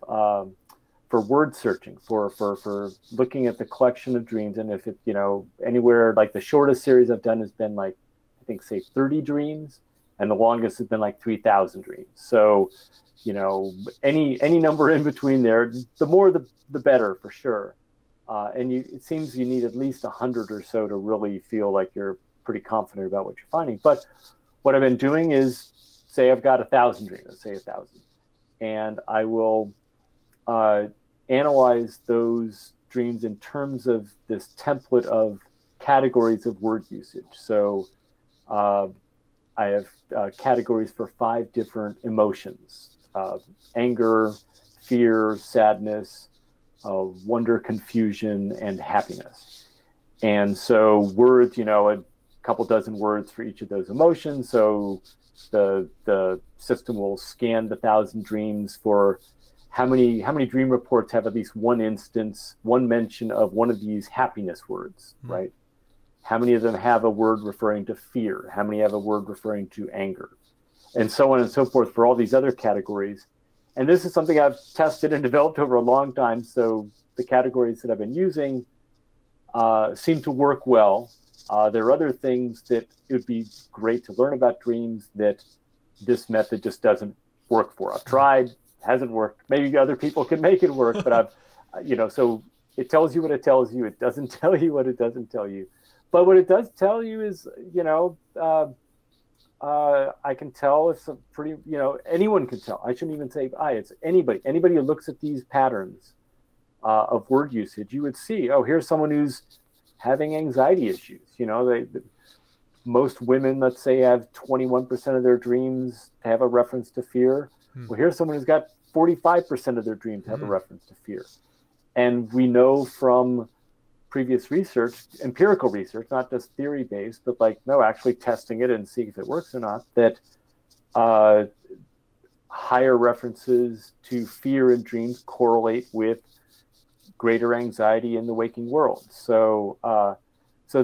for word searching, for looking at the collection of dreams. And if it, anywhere, like the shortest series I've done has been like, I think, say 30 dreams, and the longest has been like 3,000 dreams. So, any number in between there, the more the better, for sure. And it seems you need at least 100 or so to really feel like you're pretty confident about what you're finding. But what I've been doing is, say I've got 1,000 dreams, let's say 1,000, and I will analyze those dreams in terms of this template of categories of word usage. So I have categories for 5 different emotions: anger, fear, sadness, wonder, confusion, and happiness. And so words, a couple dozen words for each of those emotions. So the system will scan the 1,000 dreams for how many dream reports have at least one instance, one mention of one of these happiness words, right? How many of them have a word referring to fear? How many have a word referring to anger? And so on and so forth for all these other categories. And this is something I've tested and developed over a long time. So the categories that I've been using seem to work well. There are other things that it would be great to learn about dreams that this method just doesn't work for. I've tried, hasn't worked. Maybe other people can make it work, but so it tells you what it tells you. It doesn't tell you what it doesn't tell you. But what it does tell you is, I can tell it's a pretty, anyone can tell. I shouldn't even say I, it's anybody. Anybody who looks at these patterns of word usage, you would see, oh, here's someone who's having anxiety issues. Most women, let's say, have 21% of their dreams have a reference to fear. Well, here's someone who's got 45% of their dreams have a reference to fear. And we know from previous research, empirical research, not just theory-based, but actually testing it and seeing if it works or not, that higher references to fear in dreams correlate with greater anxiety in the waking world. So that's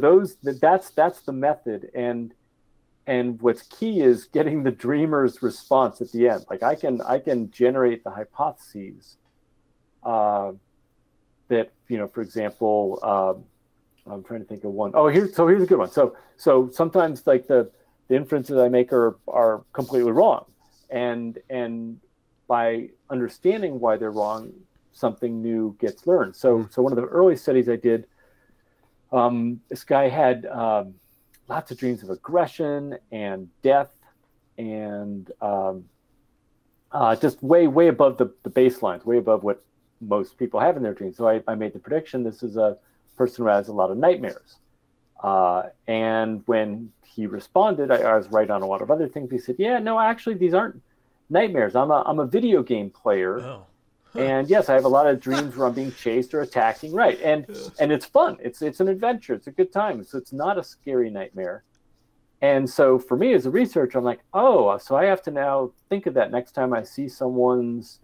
the method, and what's key is getting the dreamer's response at the end. I can generate the hypotheses that, for example, I'm trying to think of one. Oh, here's a good one. So sometimes the inferences I make are completely wrong, and by understanding why they're wrong, something new gets learned. So one of the early studies I did, this guy had lots of dreams of aggression and death, and just way above the baselines, way above what most people have in their dreams. So I made the prediction, this is a person who has a lot of nightmares. And when he responded, I was right on a lot of other things. He said, yeah, no, actually, these aren't nightmares. I'm a video game player. Oh. And yes, I have a lot of dreams where I'm being chased or attacking. Right. And it's fun. It's an adventure. It's a good time. So it's not a scary nightmare. And so for me as a researcher, I'm like, oh, so I have to now think of that next time I see someone's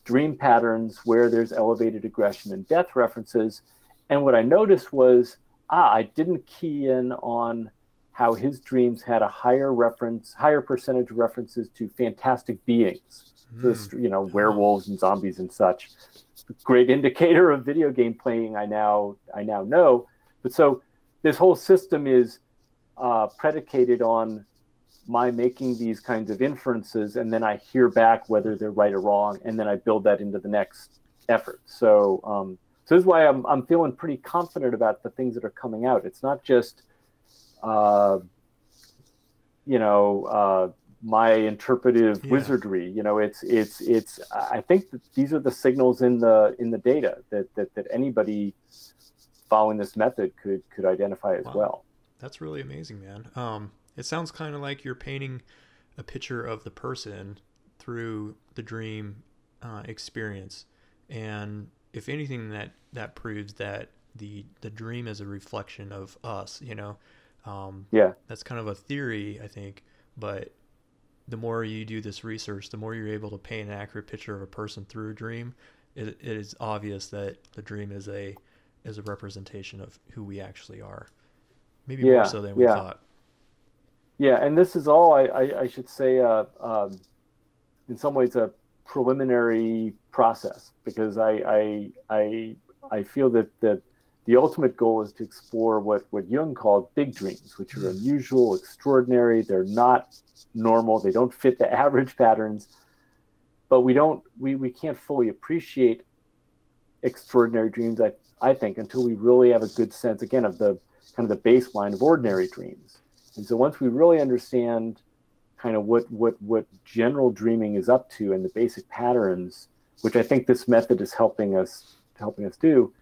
dream patterns where there's elevated aggression and death references. And what I noticed was, I didn't key in on how his dreams had a higher percentage of references to fantastic beings. This, werewolves and zombies and such. Great indicator of video game playing, I now know. But so this whole system is predicated on my making these kinds of inferences, and then I hear back whether they're right or wrong, and then I build that into the next effort. So this is why I'm feeling pretty confident about the things that are coming out. It's not just my interpretive wizardry. It's I think that these are the signals in the data that anybody following this method could identify as well. That's really amazing, man. It sounds kind of like you're painting a picture of the person through the dream experience, and if anything, that proves that the dream is a reflection of us. That's kind of a theory, I think, but the more you do this research, the more you're able to paint an accurate picture of a person through a dream. It is obvious that the dream is a representation of who we actually are, maybe more so than we thought. Yeah, and this is all I should say. In some ways, a preliminary process, because I feel that the ultimate goal is to explore what Jung called big dreams, which are unusual, extraordinary. They're not normal. They don't fit the average patterns. But we can't fully appreciate extraordinary dreams, I think, until we really have a good sense, again, of the kind of the baseline of ordinary dreams. And so once we really understand kind of what general dreaming is up to and the basic patterns, which I think this method is helping us do,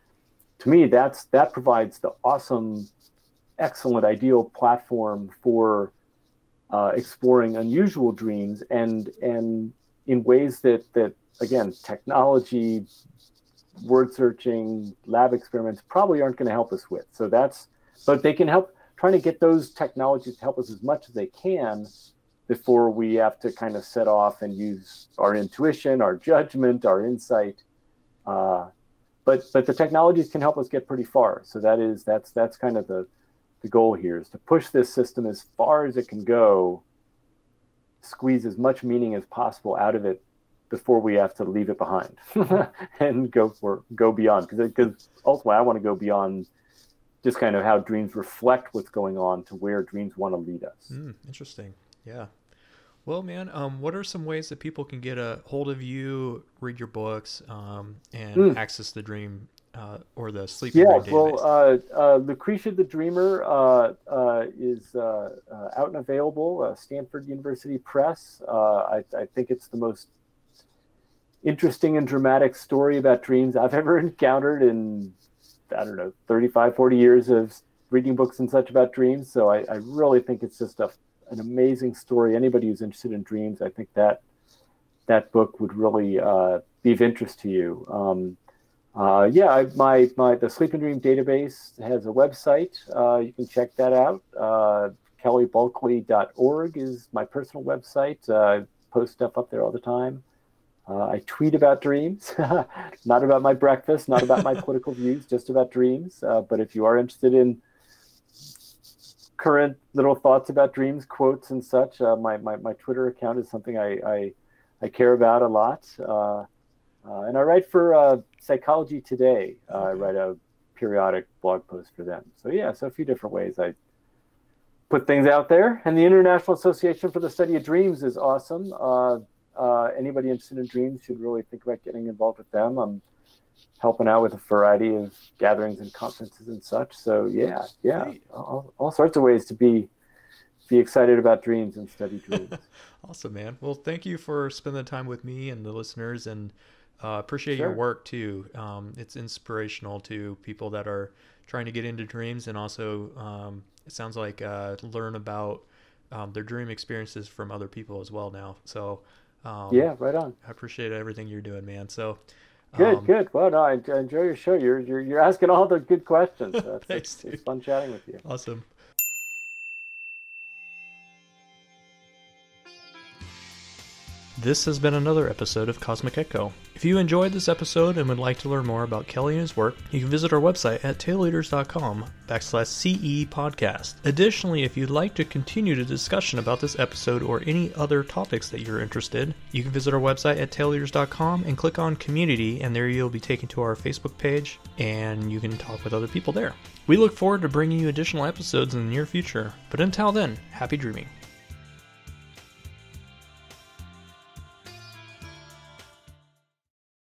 to me, that provides the awesome, excellent, ideal platform for exploring unusual dreams and in ways that again, technology, word searching, lab experiments probably aren't going to help us with. But they can help trying to get those technologies to help us as much as they can before we have to kind of set off and use our intuition, our judgment, our insight. But the technologies can help us get pretty far. So that's kind of the goal here, is to push this system as far as it can go, squeeze as much meaning as possible out of it before we have to leave it behind and go beyond. Because ultimately I want to go beyond just kind of how dreams reflect what's going on to where dreams want to lead us. Interesting. Yeah. Well, man, what are some ways that people can get a hold of you, read your books, and access the dream or the sleeping dream database? Well, Lucrecia the Dreamer is out and available, Stanford University Press. I think it's the most interesting and dramatic story about dreams I've ever encountered in, I don't know, 35, 40 years of reading books and such about dreams. So I really think it's just an amazing story. Anybody who's interested in dreams, I think that book would really be of interest to you. The Sleep and Dream database has a website. You can check that out. kellybulkeley.org is my personal website. I post stuff up there all the time. I tweet about dreams, not about my breakfast, not about my political views, just about dreams. But if you are interested in current little thoughts about dreams, quotes and such, my Twitter account is something I care about a lot. And I write for Psychology Today. I write a periodic blog post for them. So a few different ways I put things out there. And the International Association for the Study of Dreams is awesome. Anybody interested in dreams should really think about getting involved with them. I'm helping out with a variety of gatherings and conferences and such. So all sorts of ways to be excited about dreams and study dreams. Awesome, man. Well, thank you for spending the time with me and the listeners, and appreciate your work too. It's inspirational to people that are trying to get into dreams, and also it sounds like learn about their dream experiences from other people as well now. So right on. I appreciate everything you're doing, man. So good. Well, no, I enjoy your show. You're asking all the good questions. Thanks, it's fun chatting with you. Awesome. This has been another episode of Cosmic Echo. If you enjoyed this episode and would like to learn more about Kelly and his work, you can visit our website at tailleaders.com/CE podcast. Additionally, if you'd like to continue the discussion about this episode or any other topics that you're interested, you can visit our website at tailleaders.com and click on community, and there you'll be taken to our Facebook page and you can talk with other people there. We look forward to bringing you additional episodes in the near future, but until then, happy dreaming.